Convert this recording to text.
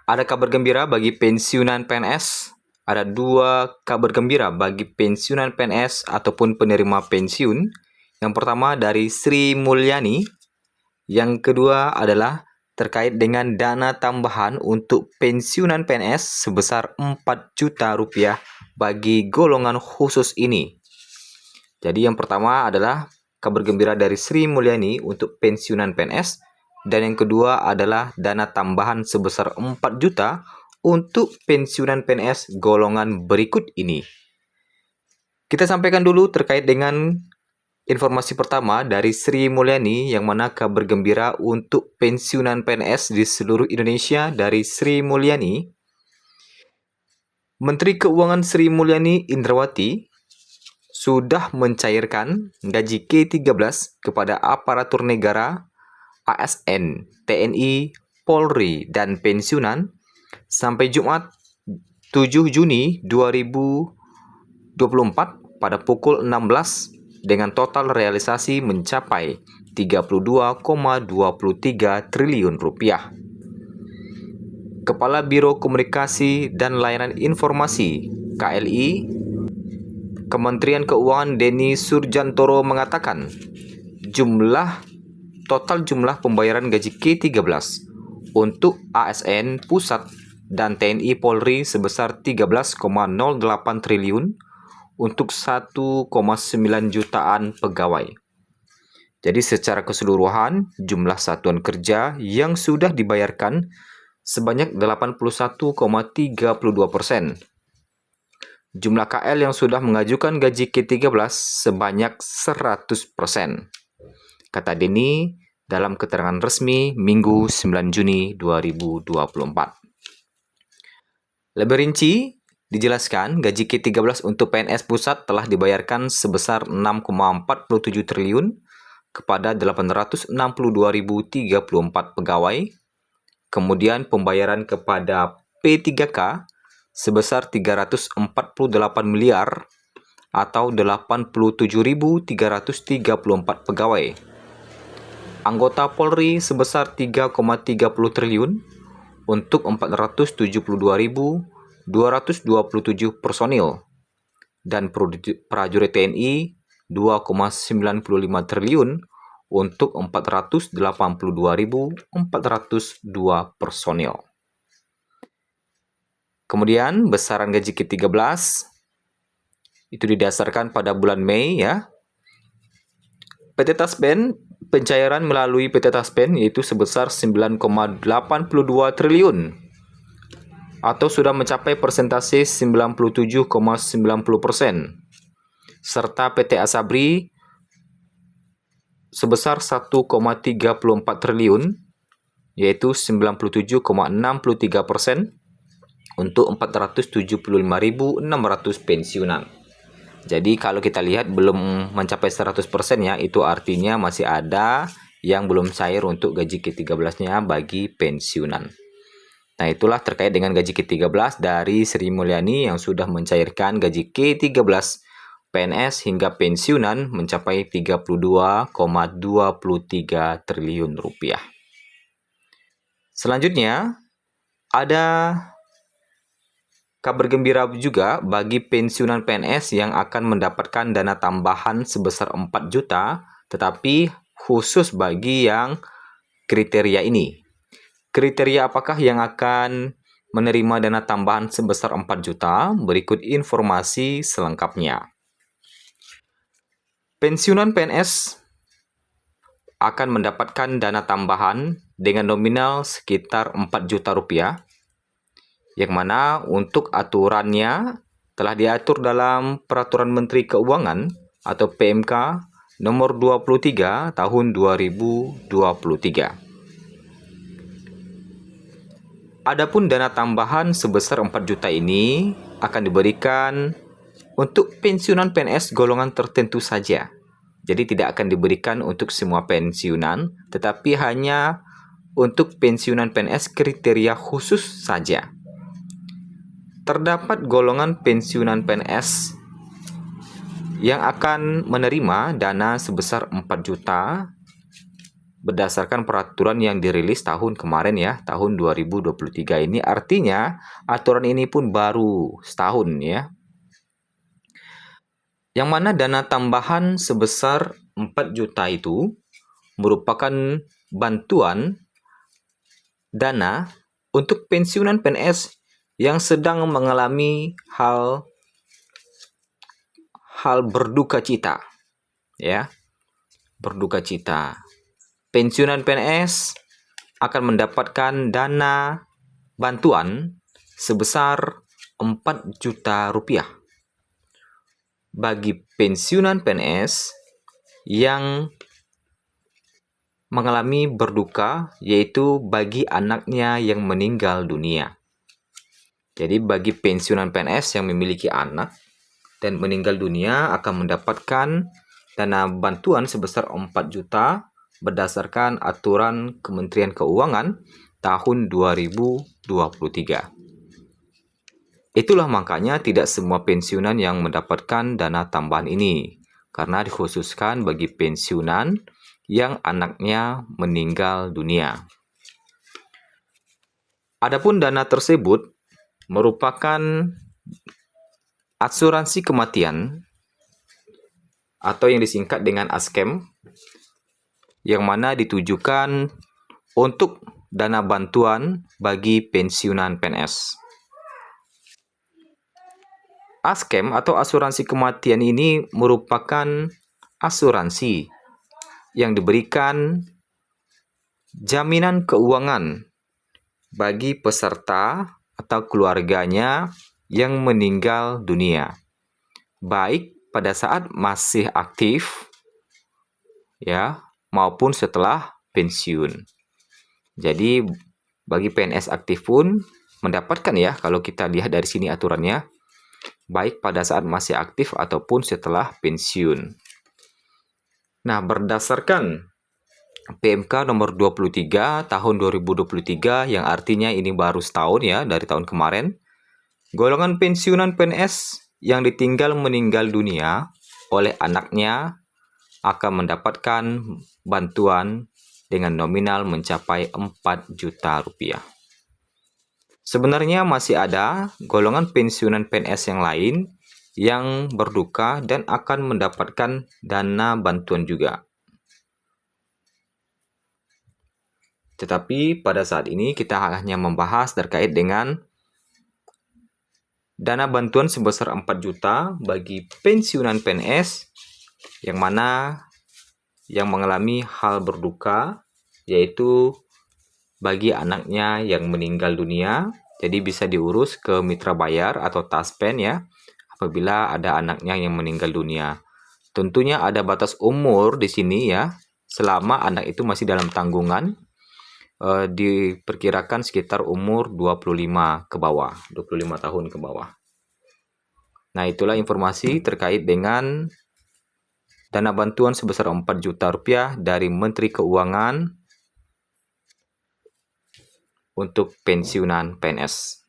Ada kabar gembira bagi pensiunan PNS. Ada dua kabar gembira bagi pensiunan PNS ataupun penerima pensiun. Yang pertama dari Sri Mulyani. Yang kedua adalah terkait dengan dana tambahan untuk pensiunan PNS sebesar 4 juta rupiah bagi golongan khusus ini. Jadi yang pertama adalah kabar gembira dari Sri Mulyani untuk pensiunan PNS. Dan yang kedua adalah dana tambahan sebesar 4 juta untuk pensiunan PNS golongan berikut ini. Kita sampaikan dulu terkait dengan informasi pertama dari Sri Mulyani, yang mana kabar gembira untuk pensiunan PNS di seluruh Indonesia dari Sri Mulyani. Menteri Keuangan Sri Mulyani Indrawati sudah mencairkan gaji K13 kepada aparatur negara, ASN, TNI, Polri, dan pensiunan sampai Jumat 7 Juni 2024 pada pukul 16 dengan total realisasi mencapai 32,23 triliun rupiah. Kepala Biro Komunikasi dan Layanan Informasi KLI Kementerian Keuangan Denny Surjantoro mengatakan total jumlah pembayaran gaji K13 untuk ASN Pusat dan TNI Polri sebesar 13,08 triliun untuk 1,9 jutaan pegawai. Jadi secara keseluruhan jumlah satuan kerja yang sudah dibayarkan sebanyak 81,32%. Jumlah KL yang sudah mengajukan gaji K13 sebanyak 100%. Kata Denny dalam keterangan resmi Minggu 9 Juni 2024. Lebih rinci, dijelaskan gaji K13 untuk PNS Pusat telah dibayarkan sebesar 6,47 triliun kepada 862.034 pegawai. Kemudian pembayaran kepada P3K sebesar 348 miliar atau 87.334 pegawai. Anggota Polri sebesar 3,30 triliun untuk 472.227 personil dan prajurit TNI 2,95 triliun untuk 482.402 personil. Kemudian besaran gaji ke-13 itu didasarkan pada bulan Mei ya. PT Taspen pencairan melalui PT Taspen yaitu sebesar 9,82 triliun atau sudah mencapai persentase 97,90%. Serta PT Asabri sebesar 1,34 triliun yaitu 97,63% untuk 475.600 pensiunan. Jadi kalau kita lihat belum mencapai 100% ya, itu artinya masih ada yang belum cair untuk gaji ke-13-nya bagi pensiunan. Nah, itulah terkait dengan gaji ke-13 dari Sri Mulyani yang sudah mencairkan gaji ke-13 PNS hingga pensiunan mencapai 32,23 triliun rupiah. Selanjutnya, ada kabar gembira juga bagi pensiunan PNS yang akan mendapatkan dana tambahan sebesar 4 juta, tetapi khusus bagi yang kriteria ini. Kriteria apakah yang akan menerima dana tambahan sebesar 4 juta? Berikut informasi selengkapnya. Pensiunan PNS akan mendapatkan dana tambahan dengan nominal sekitar 4 juta rupiah, yang mana untuk aturannya telah diatur dalam Peraturan Menteri Keuangan atau PMK nomor 23 tahun 2023. Adapun dana tambahan sebesar 4 juta ini akan diberikan untuk pensiunan PNS golongan tertentu saja. Jadi tidak akan diberikan untuk semua pensiunan, tetapi hanya untuk pensiunan PNS kriteria khusus saja. Terdapat golongan pensiunan PNS yang akan menerima dana sebesar 4 juta berdasarkan peraturan yang dirilis tahun kemarin ya, tahun 2023 ini. Artinya aturan ini pun baru setahun ya. Yang mana dana tambahan sebesar 4 juta itu merupakan bantuan dana untuk pensiunan PNS yang sedang mengalami hal berduka cita ya. Berduka cita. Pensiunan PNS akan mendapatkan dana bantuan sebesar 4 juta rupiah bagi pensiunan PNS yang mengalami berduka, yaitu bagi anaknya yang meninggal dunia. Jadi bagi pensiunan PNS yang memiliki anak dan meninggal dunia akan mendapatkan dana bantuan sebesar 4 juta berdasarkan aturan Kementerian Keuangan tahun 2023. Itulah makanya tidak semua pensiunan yang mendapatkan dana tambahan ini, karena dikhususkan bagi pensiunan yang anaknya meninggal dunia. Adapun dana tersebut merupakan asuransi kematian atau yang disingkat dengan ASKEM, yang mana ditujukan untuk dana bantuan bagi pensiunan PNS. ASKEM atau asuransi kematian ini merupakan asuransi yang diberikan jaminan keuangan bagi peserta atau keluarganya yang meninggal dunia, baik pada saat masih aktif ya maupun setelah pensiun. Jadi bagi PNS aktif pun mendapatkan ya, kalau kita lihat dari sini aturannya, baik pada saat masih aktif ataupun setelah pensiun. Nah, berdasarkan PMK nomor 23 tahun 2023 yang artinya ini baru setahun ya dari tahun kemarin, golongan pensiunan PNS yang ditinggal meninggal dunia oleh anaknya akan mendapatkan bantuan dengan nominal mencapai 4 juta rupiah. Sebenarnya masih ada golongan pensiunan PNS yang lain yang berduka dan akan mendapatkan dana bantuan juga. Tetapi pada saat ini kita hanya membahas terkait dengan dana bantuan sebesar 4 juta bagi pensiunan PNS yang mana yang mengalami hal berduka, yaitu bagi anaknya yang meninggal dunia. Jadi bisa diurus ke mitra bayar atau taspen ya, apabila ada anaknya yang meninggal dunia. Tentunya ada batas umur di sini ya, selama anak itu masih dalam tanggungan, diperkirakan sekitar umur 25 ke bawah, 25 tahun ke bawah. Nah, itulah informasi terkait dengan dana bantuan sebesar 4 juta rupiah dari Menteri Keuangan untuk pensiunan PNS.